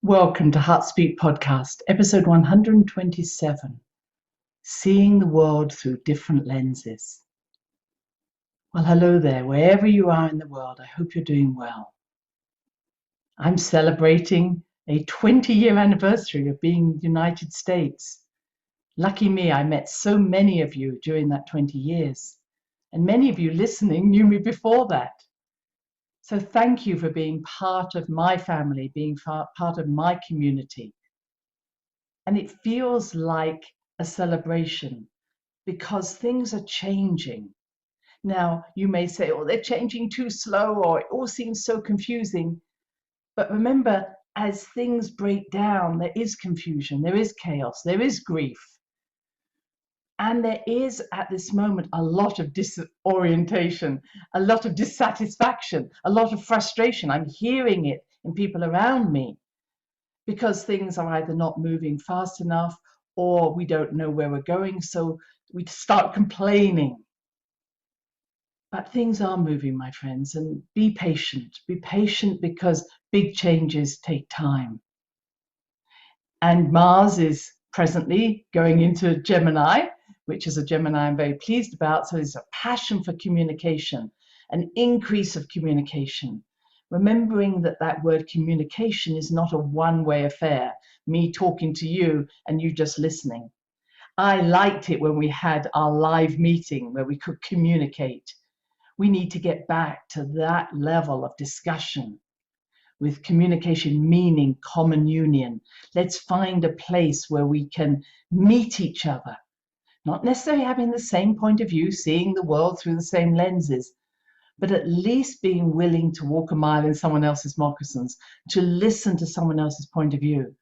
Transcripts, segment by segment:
Welcome to Heartspeak Podcast, episode 127, Seeing the World Through Different Lenses. Well, hello there, wherever you are in the world, I hope you're doing well. I'm celebrating a 20-year anniversary of being in the United States. Lucky me, I met so many of you during that 20 years, and many of you listening knew me before that. So thank you for being part of my family, being part of my community. And it feels like a celebration because things are changing. Now, you may say, oh, they're changing too slow, or it all seems so confusing. But remember, as things break down, there is confusion, there is chaos, there is grief. And there is, at this moment, a lot of disorientation, a lot of dissatisfaction, a lot of frustration. I'm hearing it in people around me because things are either not moving fast enough or we don't know where we're going. So we start complaining. But things are moving, my friends, and be patient. Be patient because big changes take time. And Mars is presently going into Gemini, which is a Gemini I'm very pleased about. So there's a passion for communication, an increase of communication. Remembering that that word communication is not a one-way affair, me talking to you and you just listening. I liked it when we had our live meeting where we could communicate. We need to get back to that level of discussion with communication meaning common union. Let's find a place where we can meet each other, not necessarily having the same point of view, seeing the world through the same lenses, but at least being willing to walk a mile in someone else's moccasins, to listen to someone else's point of view.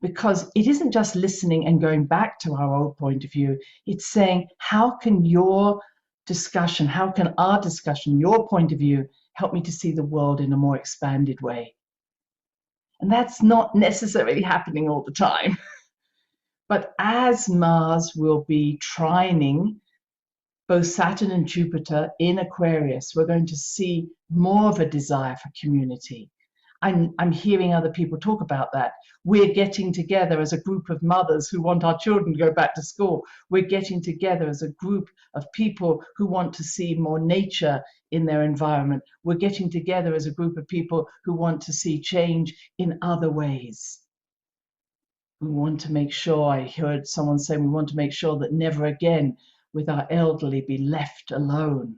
Because it isn't just listening and going back to our old point of view, it's saying, how can your discussion, how can our discussion, your point of view, help me to see the world in a more expanded way? And that's not necessarily happening all the time. But as Mars will be trining both Saturn and Jupiter in Aquarius, we're going to see more of a desire for community. I'm hearing other people talk about that. We're getting together as a group of mothers who want our children to go back to school. We're getting together as a group of people who want to see more nature in their environment. We're getting together as a group of people who want to see change in other ways. We want to make sure, I heard someone say, we want to make sure that never again will our elderly be left alone.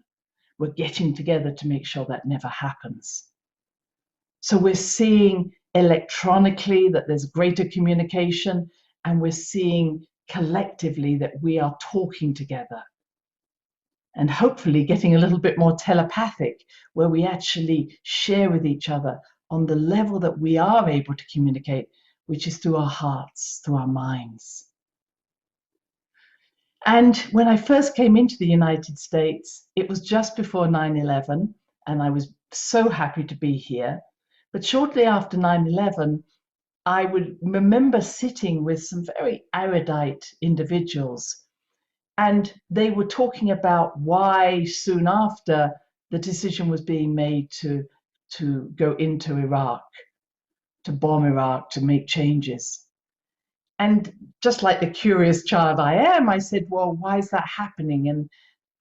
We're getting together to make sure that never happens. So we're seeing electronically that there's greater communication, and we're seeing collectively that we are talking together. And hopefully getting a little bit more telepathic, where we actually share with each other on the level that we are able to communicate, which is through our hearts, through our minds. And when I first came into the United States, it was just before 9/11, and I was so happy to be here. But shortly after 9/11, I would remember sitting with some very erudite individuals, and they were talking about why soon after the decision was being made to go into Iraq, to bomb Iraq, to make changes. And just like the curious child I am, I said, well, why is that happening? And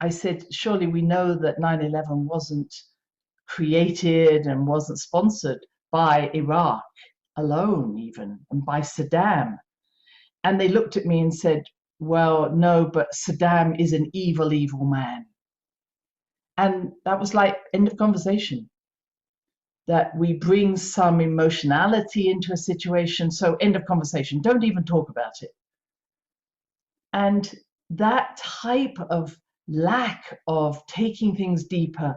I said, surely we know that 9/11 wasn't created and wasn't sponsored by Iraq alone even, and by Saddam. And they looked at me and said, well, no, but Saddam is an evil, evil man. And that was like end of conversation. That we bring some emotionality into a situation, so end of conversation, don't even talk about it. And that type of lack of taking things deeper,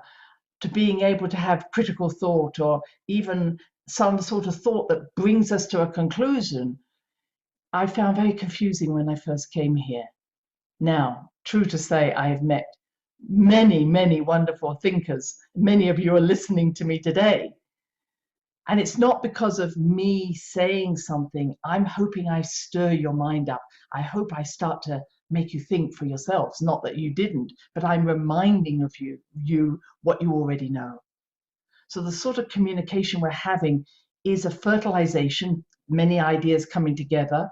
to being able to have critical thought or even some sort of thought that brings us to a conclusion, I found very confusing when I first came here. Now, true to say, I have met many, many wonderful thinkers. Many of you are listening to me today. And it's not because of me saying something. I'm hoping I stir your mind up. I hope I start to make you think for yourselves. Not that you didn't, but I'm reminding of you what you already know. So the sort of communication we're having is a fertilization, many ideas coming together,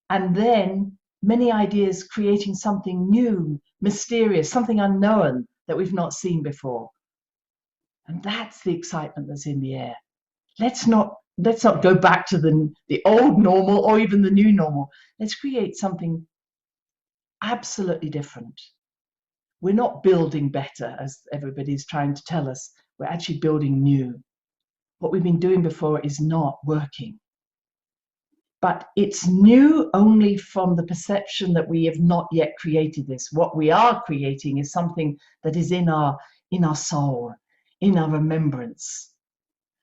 and then many ideas creating something new, mysterious, something unknown that we've not seen before. And that's the excitement that's in the air. Let's not go back to the old normal or even the new normal. Let's create something absolutely different. We're not building better, as everybody's trying to tell us. We're actually building new. What we've been doing before is not working. But it's new only from the perception that we have not yet created this. What we are creating is something that is in our soul, in our remembrance.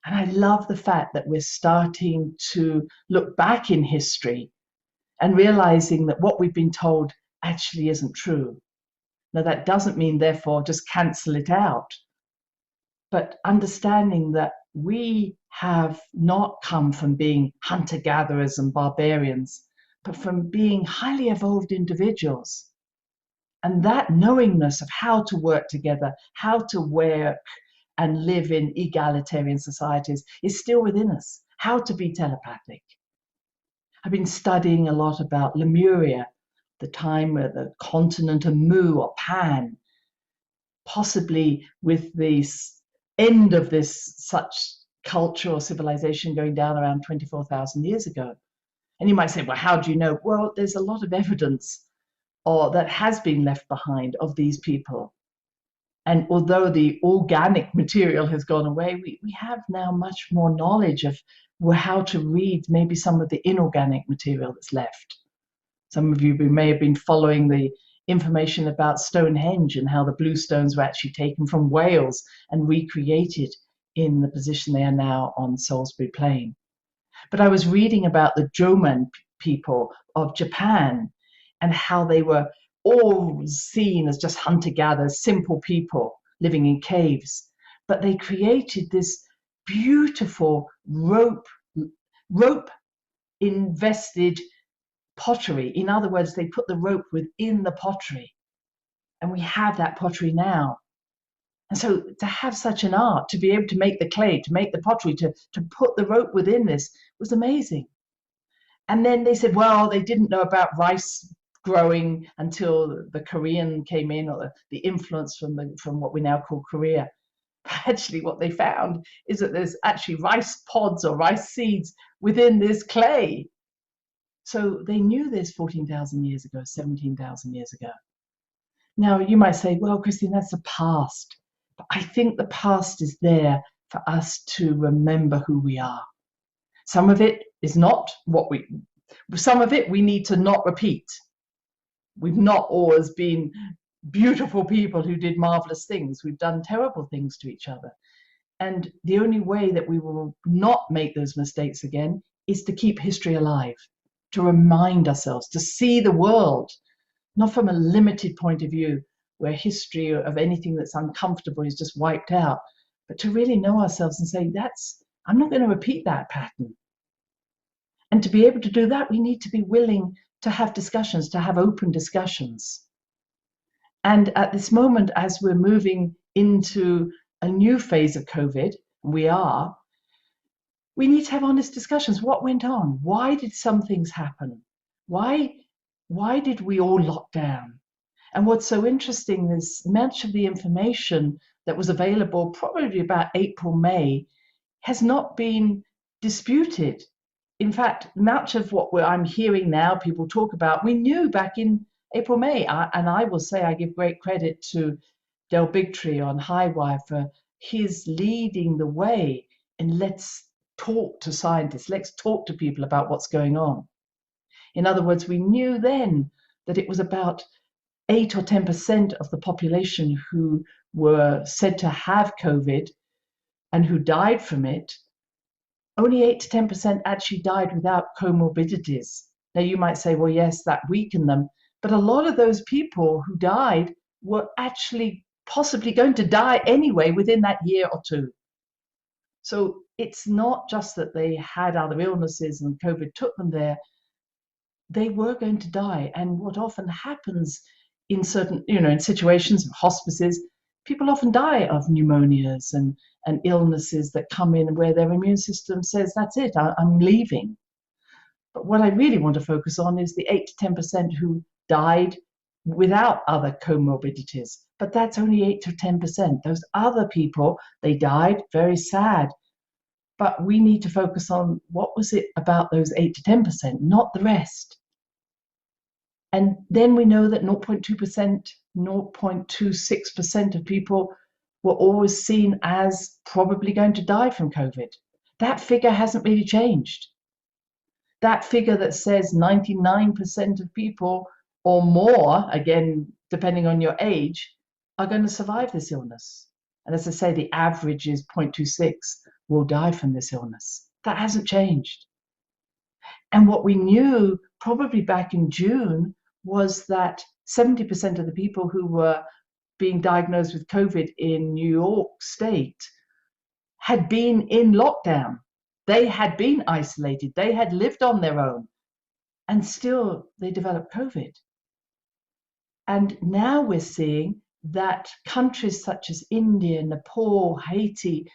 And I love the fact that we're starting to look back in history and realizing that what we've been told actually isn't true. Now, that doesn't mean, therefore, just cancel it out, but understanding that we have not come from being hunter-gatherers and barbarians, but from being highly evolved individuals. And that knowingness of how to work together, how to work and live in egalitarian societies is still within us. How to be telepathic. I've been studying a lot about Lemuria, the time where the continent of Mu or Pan, possibly with the end of this such culture or civilization going down around 24,000 years ago. And you might say, well, how do you know? Well, there's a lot of evidence that has been left behind of these people. And although the organic material has gone away, we have now much more knowledge of how to read maybe some of the inorganic material that's left. Some of you may have been following the information about Stonehenge and how the blue stones were actually taken from Wales and recreated in the position they are now on Salisbury Plain. But I was reading about the Joman people of Japan and how they were all seen as just hunter-gatherers, simple people living in caves. But they created this beautiful rope invested pottery. In other words, they put the rope within the pottery. And we have that pottery now. And so to have such an art, to be able to make the clay, to make the pottery, to put the rope within this was amazing. And then they said, well, they didn't know about rice growing until the Korean came in, or the influence from what we now call Korea. But actually what they found is that there's actually rice pods or rice seeds within this clay. So they knew this 14,000 years ago, 17,000 years ago. Now you might say, well, Christine, that's the past. But I think the past is there for us to remember who we are. Some of it is not some of it we need to not repeat. We've not always been beautiful people who did marvelous things. We've done terrible things to each other. And the only way that we will not make those mistakes again is to keep history alive, to remind ourselves, to see the world, not from a limited point of view where history of anything that's uncomfortable is just wiped out, but to really know ourselves and say, I'm not going to repeat that pattern. And to be able to do that, we need to be willing to have discussions, to have open discussions. And at this moment, as we're moving into a new phase of COVID, we need to have honest discussions. What went on? Why did some things happen? Why did we all lock down? And what's so interesting is much of the information that was available probably about April, May, has not been disputed. In fact, much of what I'm hearing now, people talk about, we knew back in April, May. And I will say I give great credit to Del Bigtree on Highwire for his leading the way in let's talk to scientists, let's talk to people about what's going on. In other words, we knew then that it was about 8 or 10% of the population who were said to have COVID and who died from it. Only 8 to 10% actually died without comorbidities. Now you might say, well, yes, that weakened them. But a lot of those people who died were actually possibly going to die anyway within that year or two. So it's not just that they had other illnesses and COVID took them there. They were going to die. And what often happens in certain, in situations of hospices, people often die of pneumonias and illnesses that come in where their immune system says, that's it, I'm leaving. But what I really want to focus on is the 8 to 10% who died without other comorbidities. But that's only 8 to 10%. Those other people, they died, very sad. But we need to focus on what was it about those 8 to 10%, not the rest. And then we know that 0.2%, 0.26% of people were always seen as probably going to die from COVID. That figure hasn't really changed. That figure that says 99% of people or more, again, depending on your age, are going to survive this illness. And as I say, the average is 0.26 will die from this illness. That hasn't changed. And what we knew probably back in June was that 70% of the people who were being diagnosed with COVID in New York State had been in lockdown. They had been isolated. They had lived on their own. And still they developed COVID. And now we're seeing that countries such as India, Nepal, Haiti,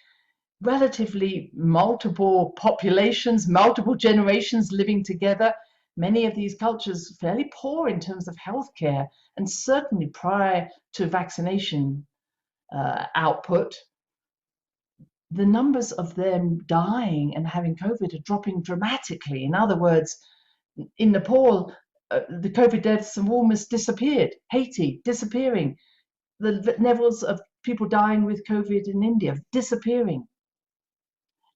relatively multiple populations, multiple generations living together, many of these cultures fairly poor in terms of healthcare, and certainly prior to vaccination output, the numbers of them dying and having COVID are dropping dramatically. In other words, in Nepal, the COVID deaths have almost disappeared. Haiti, disappearing. The levels of people dying with COVID in India, disappearing.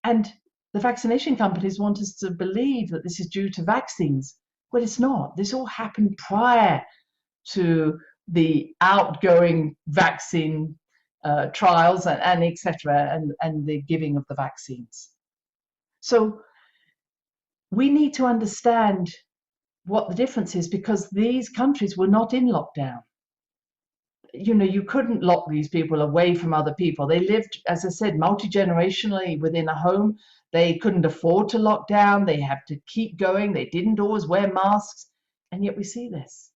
And the vaccination companies want us to believe that this is due to vaccines. Well, it's not. This all happened prior to the outgoing vaccine trials and etc. and the giving of the vaccines. So we need to understand what the difference is, because these countries were not in lockdown. You know, you couldn't lock these people away from other people. They lived, as I said, multi-generationally within a home. They couldn't afford to lock down. They had to keep going. They didn't always wear masks. And yet we see this.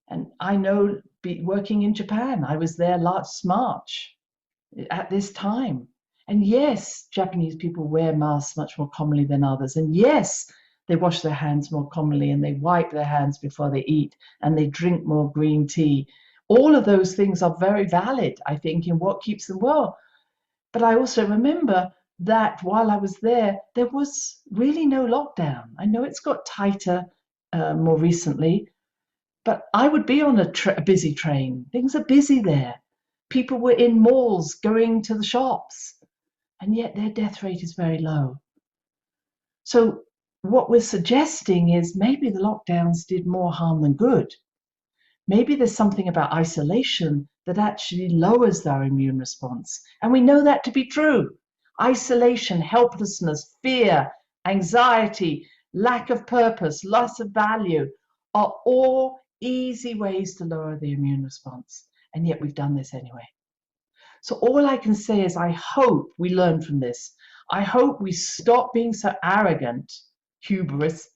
And I know, working in Japan, I was there last March at this time. And yes, Japanese people wear masks much more commonly than others. And yes, they wash their hands more commonly, and they wipe their hands before they eat, and they drink more green tea. All of those things are very valid, I think, in what keeps them well. But I also remember that while I was there was really no lockdown. I know it's got tighter more recently, but I would be on a busy train. Things are busy there. People were in malls going to the shops, and yet their death rate is very low. So what we're suggesting is maybe the lockdowns did more harm than good. Maybe there's something about isolation that actually lowers our immune response. And we know that to be true. Isolation, helplessness, fear, anxiety, lack of purpose, loss of value are all easy ways to lower the immune response. And yet we've done this anyway. So all I can say is I hope we learn from this. I hope we stop being so arrogant, hubris,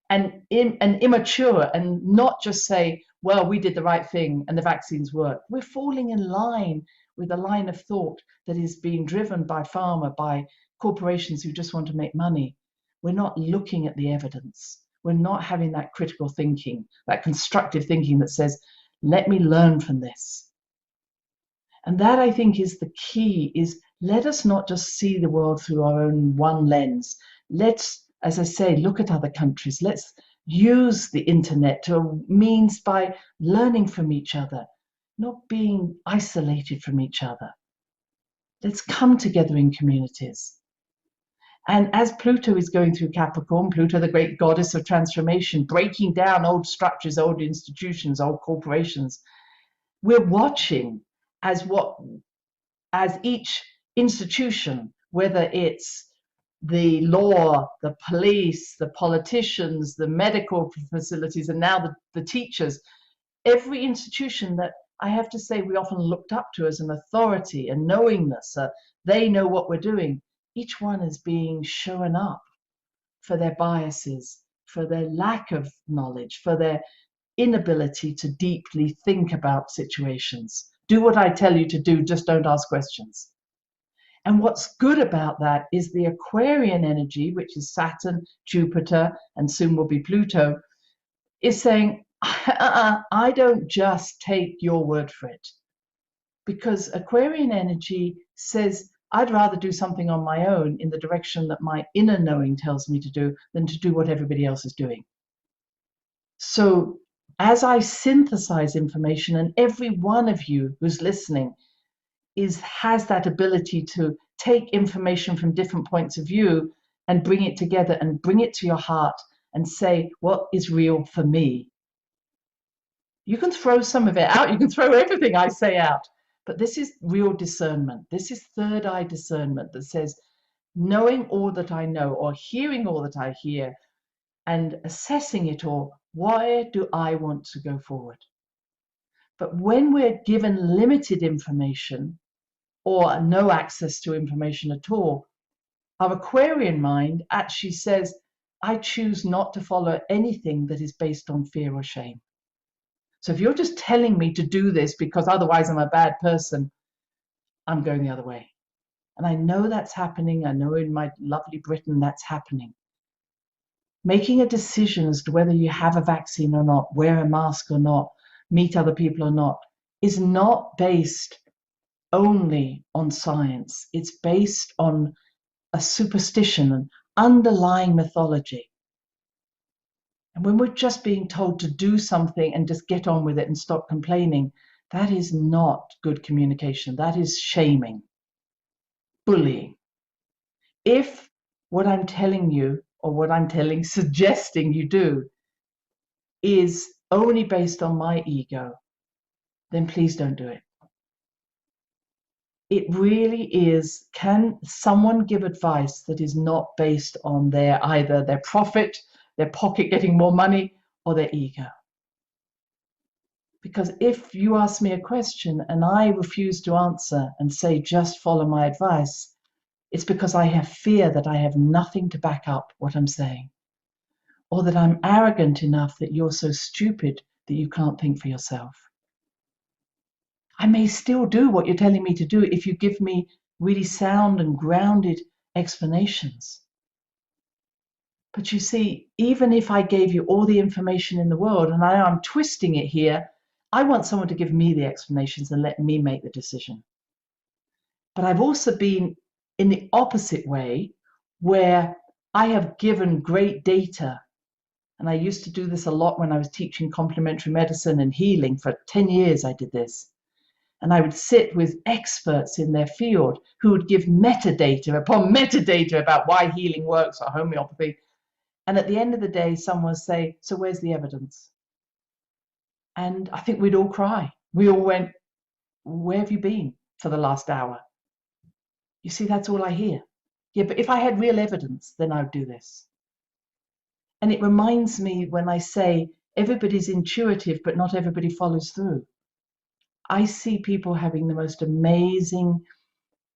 and immature, and not just say, well, we did the right thing and the vaccines work. We're falling in line with a line of thought that is being driven by pharma, by corporations who just want to make money. We're not looking at the evidence. We're not having that critical thinking, that constructive thinking that says, let me learn from this. And that, I think, is the key, is let us not just see the world through our own one lens. Let's, as I say, look at other countries. Let's use the internet to a means by learning from each other, not being isolated from each other. Let's come together in communities. And as Pluto is going through Capricorn, Pluto, the great goddess of transformation, breaking down old structures, old institutions, old corporations, we're watching as each institution, whether it's the law, the police, the politicians, the medical facilities, and now the teachers, every institution that I have to say we often looked up to as an authority and knowingness, they know what we're doing. Each one is being shown up for their biases, for their lack of knowledge, for their inability to deeply think about situations. Do what I tell you to do, just don't ask questions. And what's good about that is the Aquarian energy, which is Saturn, Jupiter, and soon will be Pluto, is saying, I don't just take your word for it. Because Aquarian energy says, I'd rather do something on my own in the direction that my inner knowing tells me to do than to do what everybody else is doing. So as I synthesize information, and every one of you who's listening has that ability to take information from different points of view and bring it together and bring it to your heart and say, what is real for me? You can throw some of it out. You can throw everything I say out. But this is real discernment. This is third eye discernment that says, knowing all that I know or hearing all that I hear and assessing it all, where do I want to go forward? But when we're given limited information or no access to information at all, our Aquarian mind actually says, I choose not to follow anything that is based on fear or shame. So if you're just telling me to do this because otherwise I'm a bad person, I'm going the other way. And I know that's happening. I know in my lovely Britain that's happening. Making a decision as to whether you have a vaccine or not, wear a mask or not, meet other people or not, is not based only on science. It's based on a superstition, an underlying mythology. And when we're just being told to do something and just get on with it and stop complaining, that is not good communication. That is shaming, bullying. If what I'm telling you or what I'm suggesting you do is only based on my ego, then please don't do it. It really is, can someone give advice that is not based on either their profit, their pocket getting more money, or their ego? Because if you ask me a question and I refuse to answer and say, just follow my advice, it's because I have fear that I have nothing to back up what I'm saying, or that I'm arrogant enough that you're so stupid that you can't think for yourself. I may still do what you're telling me to do if you give me really sound and grounded explanations. But you see, even if I gave you all the information in the world, and I know I'm twisting it here, I want someone to give me the explanations and let me make the decision. But I've also been in the opposite way, where I have given great data. And I used to do this a lot when I was teaching complementary medicine and healing. For 10 years I did this. And I would sit with experts in their field who would give metadata upon metadata about why healing works or homeopathy. And at the end of the day, someone would say, so where's the evidence? And I think we'd all cry. We all went, where have you been for the last hour? You see, that's all I hear. Yeah, but if I had real evidence, then I would do this. And it reminds me when I say everybody's intuitive, but not everybody follows through. I see people having the most amazing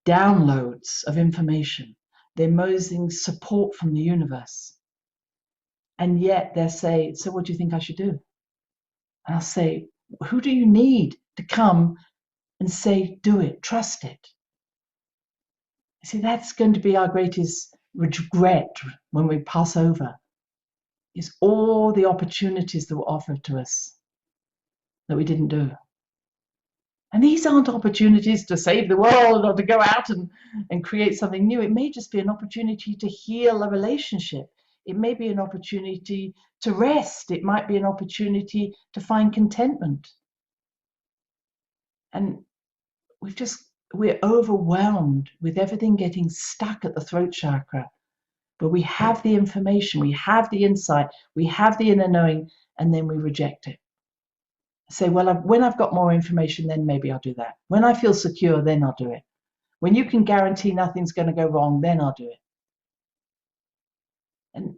downloads of information, the amazing support from the universe. And yet they say, so what do you think I should do? And I'll say, who do you need to come and say, do it, trust it? You see, that's going to be our greatest regret when we pass over, is all the opportunities that were offered to us that we didn't do. And these aren't opportunities to save the world or to go out and create something new. It may just be an opportunity to heal a relationship. It may be an opportunity to rest. It might be an opportunity to find contentment. And we're overwhelmed with everything getting stuck at the throat chakra. But we have the information, we have the insight, we have the inner knowing, and then we reject it. Say, well, when I've got more information, then maybe I'll do that. When I feel secure, then I'll do it. When you can guarantee nothing's going to go wrong, then I'll do it.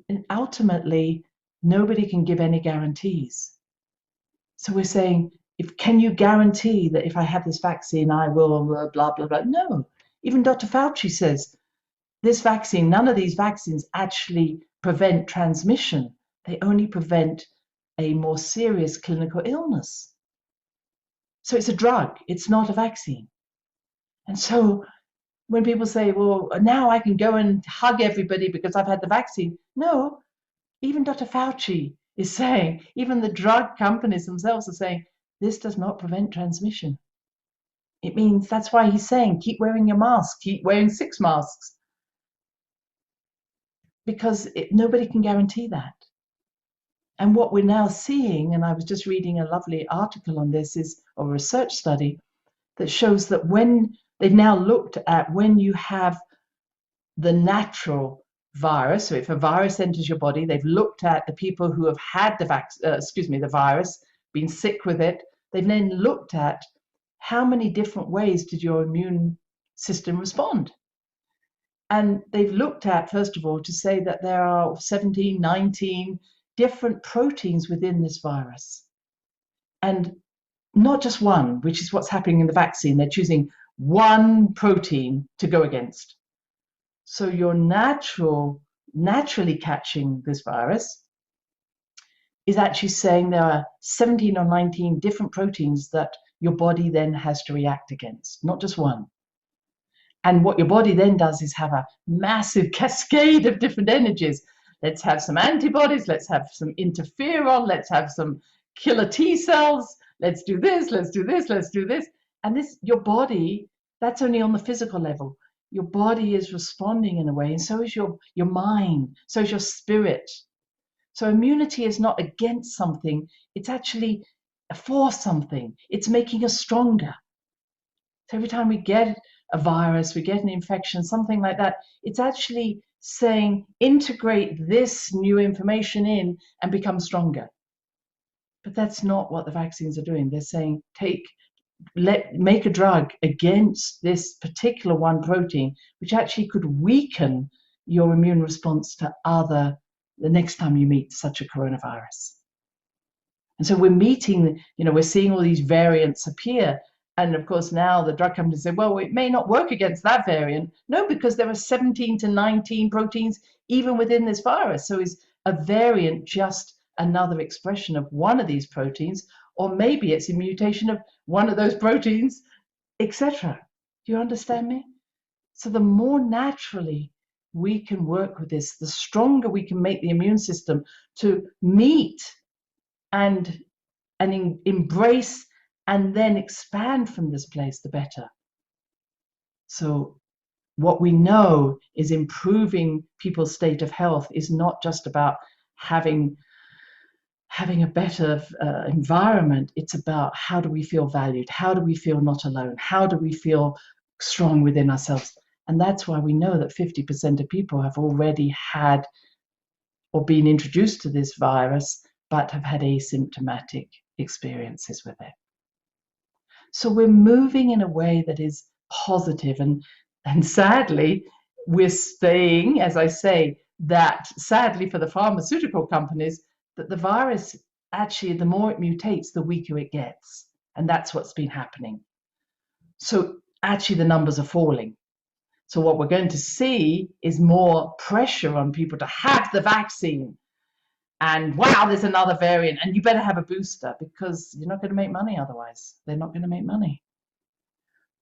And ultimately, nobody can give any guarantees. So we're saying, can you guarantee that if I have this vaccine, I will blah, blah, blah? No. Even Dr. Fauci says, this vaccine, none of these vaccines actually prevent transmission. They only prevent a more serious clinical illness. So it's a drug, it's not a vaccine. And so when people say, well, now I can go and hug everybody because I've had the vaccine. No, even Dr. Fauci is saying, even the drug companies themselves are saying, this does not prevent transmission. It means that's why he's saying, keep wearing your mask, keep wearing 6 masks, because nobody can guarantee that. And what we're now seeing, and I was just reading a lovely article on this, is a research study that shows that when they've now looked at when you have the natural virus, so if a virus enters your body, they've looked at the people who have had the virus, been sick with it. They've then looked at how many different ways did your immune system respond. And they've looked at, first of all, to say that there are 17, 19 different proteins within this virus. And not just one, which is what's happening in the vaccine. They're choosing one protein to go against. So you're naturally catching this virus is actually saying there are 17 or 19 different proteins that your body then has to react against, not just one. And what your body then does is have a massive cascade of different energies. Let's have some antibodies, let's have some interferon, let's have some killer T cells, let's do this, let's do this, let's do this. And this, your body, that's only on the physical level. Your body is responding in a way, and so is your mind, so is your spirit. So immunity is not against something, it's actually for something. It's making us stronger. So every time we get a virus, we get an infection, something like that, it's actually saying integrate this new information in and become stronger. But that's not what the vaccines are doing. They're saying make a drug against this particular one protein, which actually could weaken your immune response to the next time you meet such a coronavirus. And so we're seeing all these variants appear. And of course, now the drug companies say, well, it may not work against that variant. No, because there are 17 to 19 proteins even within this virus. So is a variant just another expression of one of these proteins? Or maybe it's a mutation of one of those proteins, etc. Do you understand me? So the more naturally we can work with this, the stronger we can make the immune system to meet and embrace and then expand from this place, the better. So what we know is improving people's state of health is not just about having a better environment. It's about how do we feel valued? How do we feel not alone? How do we feel strong within ourselves? And that's why we know that 50% of people have already had or been introduced to this virus, but have had asymptomatic experiences with it. So we're moving in a way that is positive, and sadly, we're staying, as I say, that sadly for the pharmaceutical companies, that the virus actually, the more it mutates, the weaker it gets. And that's what's been happening. So actually the numbers are falling. So what we're going to see is more pressure on people to have the vaccine. And wow, there's another variant, and you better have a booster because you're not going to make money otherwise. They're not going to make money.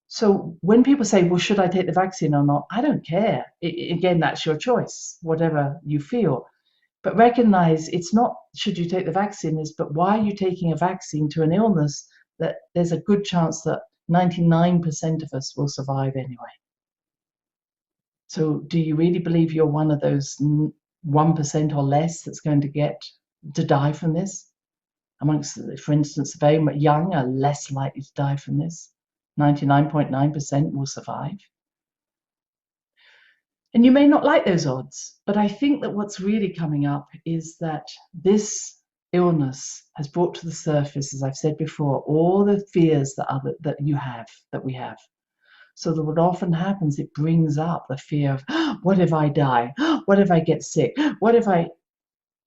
So when people say, well, should I take the vaccine or not? I don't care. Again, that's your choice, whatever you feel. But recognize it's not should you take the vaccine, but why are you taking a vaccine to an illness that there's a good chance that 99% of us will survive anyway. So do you really believe you're one of those 1% or less that's going to die from this? Amongst, for instance, the very young are less likely to die from this. 99.9% will survive. And you may not like those odds, but I think that what's really coming up is that this illness has brought to the surface, as I've said before, all the fears that we have. So that what often happens, it brings up the fear of, what if I die? What if I get sick?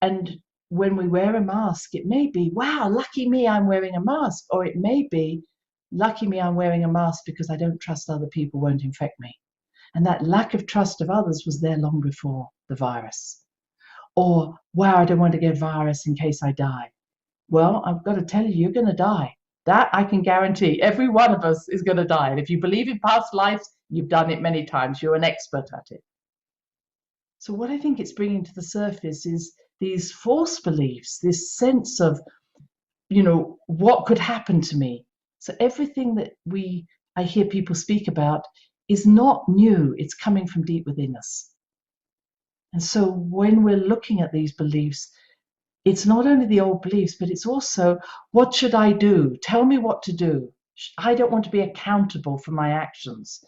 And when we wear a mask, it may be, wow, lucky me, I'm wearing a mask. Or it may be, lucky me, I'm wearing a mask because I don't trust other people won't infect me. And that lack of trust of others was there long before the virus. Or, wow, I don't want to get virus in case I die. Well, I've got to tell you, you're going to die. That I can guarantee. Every one of us is going to die. And if you believe in past lives, You've done it many times. You're an expert at it. So what I think it's bringing to the surface is these false beliefs, this sense of, what could happen to me. So everything that I hear people speak about is not new. It's coming from deep within us. And so when we're looking at these beliefs, it's not only the old beliefs, but it's also, what should I do? Tell me what to do. I don't want to be accountable for my actions.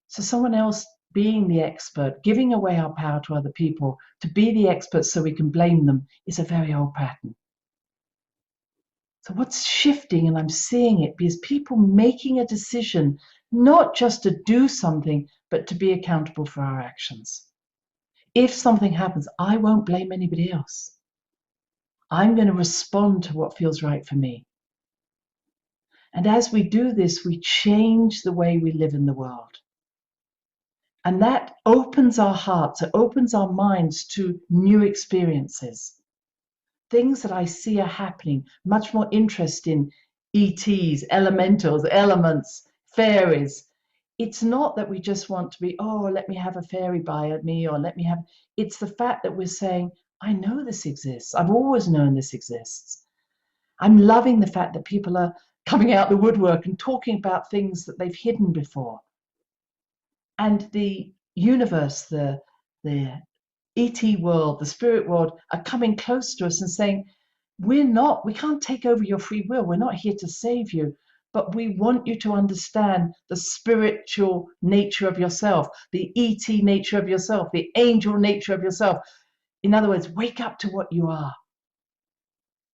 So someone else being the expert, giving away our power to other people, to be the expert so we can blame them, is a very old pattern. So what's shifting, and I'm seeing it, is people making a decision, not just to do something, but to be accountable for our actions. If something happens, I won't blame anybody else. I'm going to respond to what feels right for me. And as we do this, we change the way we live in the world. And that opens our hearts, it opens our minds to new experiences. Things that I see are happening, much more interest in ETs, elementals, elements, fairies. It's not that we just want to be, let me have a fairy by me, or it's the fact that we're saying, I know this exists. I've always known this exists. I'm loving the fact that people are coming out the woodwork and talking about things that they've hidden before. And the universe, the ET world, the spirit world are coming close to us and saying, we can't take over your free will. We're not here to save you, but we want you to understand the spiritual nature of yourself, the ET nature of yourself, the angel nature of yourself. In other words, wake up to what you are.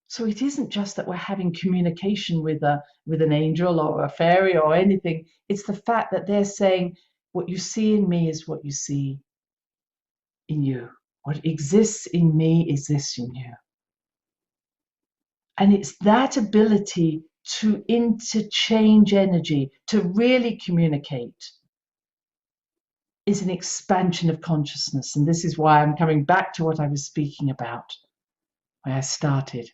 So it isn't just that we're having communication with an angel or a fairy or anything. It's the fact that they're saying, what you see in me is what you see in you. What exists in me exists in you. And it's that ability to interchange energy, to really communicate, is an expansion of consciousness. And this is why I'm coming back to what I was speaking about, where I started.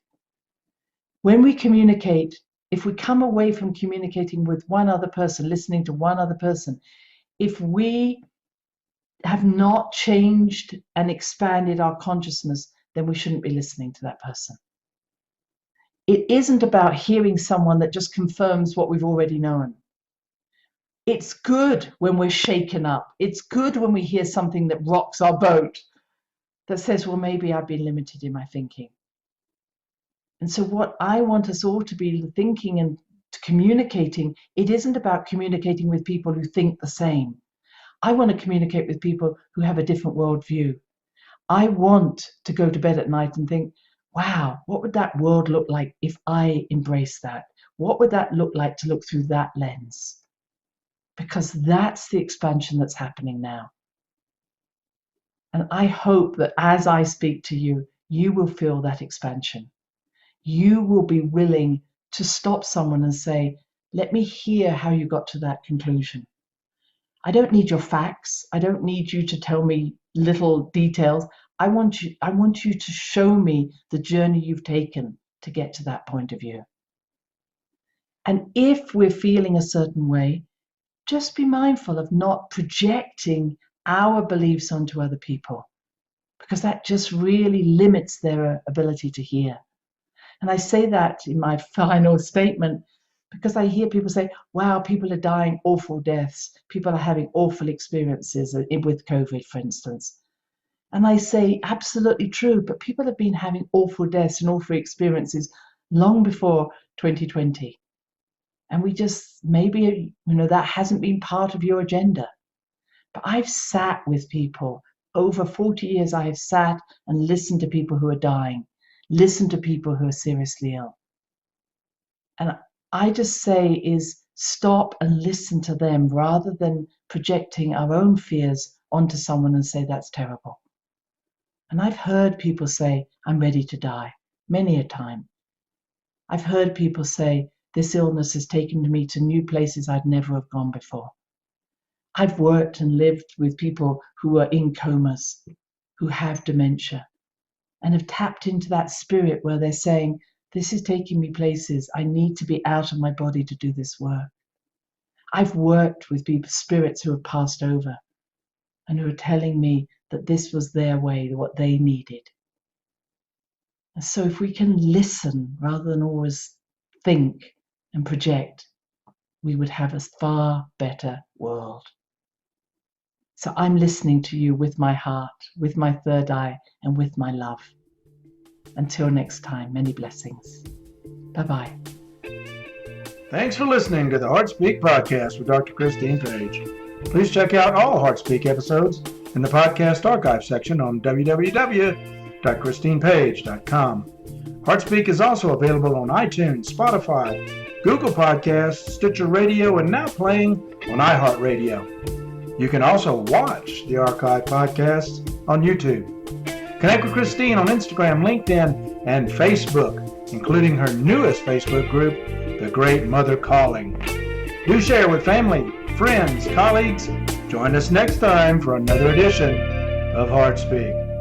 When we communicate, if we come away from communicating with one other person, listening to one other person, if we have not changed and expanded our consciousness, then we shouldn't be listening to that person. It isn't about hearing someone that just confirms what we've already known. It's good when we're shaken up. It's good when we hear something that rocks our boat, that says, well, maybe I've been limited in my thinking. And so what I want us all to be thinking and communicating, it isn't about communicating with people who think the same. I want to communicate with people who have a different worldview. I want to go to bed at night and think, wow, what would that world look like if I embraced that? What would that look like to look through that lens? Because that's the expansion that's happening now. And I hope that as I speak to you, you will feel that expansion. You will be willing to stop someone and say, let me hear how you got to that conclusion. I don't need your facts. I don't need you to tell me little details. I want you to show me the journey you've taken to get to that point of view. And if we're feeling a certain way, just be mindful of not projecting our beliefs onto other people, because that just really limits their ability to hear. And I say that in my final statement because I hear people say, wow, people are dying awful deaths. People are having awful experiences with COVID, for instance. And I say, absolutely true, but people have been having awful deaths and awful experiences long before 2020. And we just, maybe, that hasn't been part of your agenda. But I've sat with people. Over 40 years, I have sat and listened to people who are dying, listened to people who are seriously ill. And I just say is stop and listen to them rather than projecting our own fears onto someone and say, that's terrible. And I've heard people say, I'm ready to die, many a time. I've heard people say, this illness has taken me to new places I'd never have gone before. I've worked and lived with people who are in comas, who have dementia, and have tapped into that spirit where they're saying, this is taking me places. I need to be out of my body to do this work. I've worked with people, spirits who have passed over and who are telling me that this was their way, what they needed. And so if we can listen rather than always think and project, we would have a far better world. So I'm listening to you with my heart, with my third eye, and with my love. Until next time, many blessings. Bye-bye. Thanks for listening to the HeartSpeak podcast with Dr. Christine Page. Please check out all HeartSpeak episodes in the podcast archive section on www.christinepage.com. HeartSpeak is also available on iTunes, Spotify, Google Podcasts, Sticher Radio, and now playing on iHeart Radio. You can also watch the archive podcasts on YouTube. Connect with Christine on Instagram, LinkedIn, and Facebook, including her newest Facebook group, The Great Mother Calling. Do share with family, friends, colleagues. Join us next time for another edition of HeartSpeak.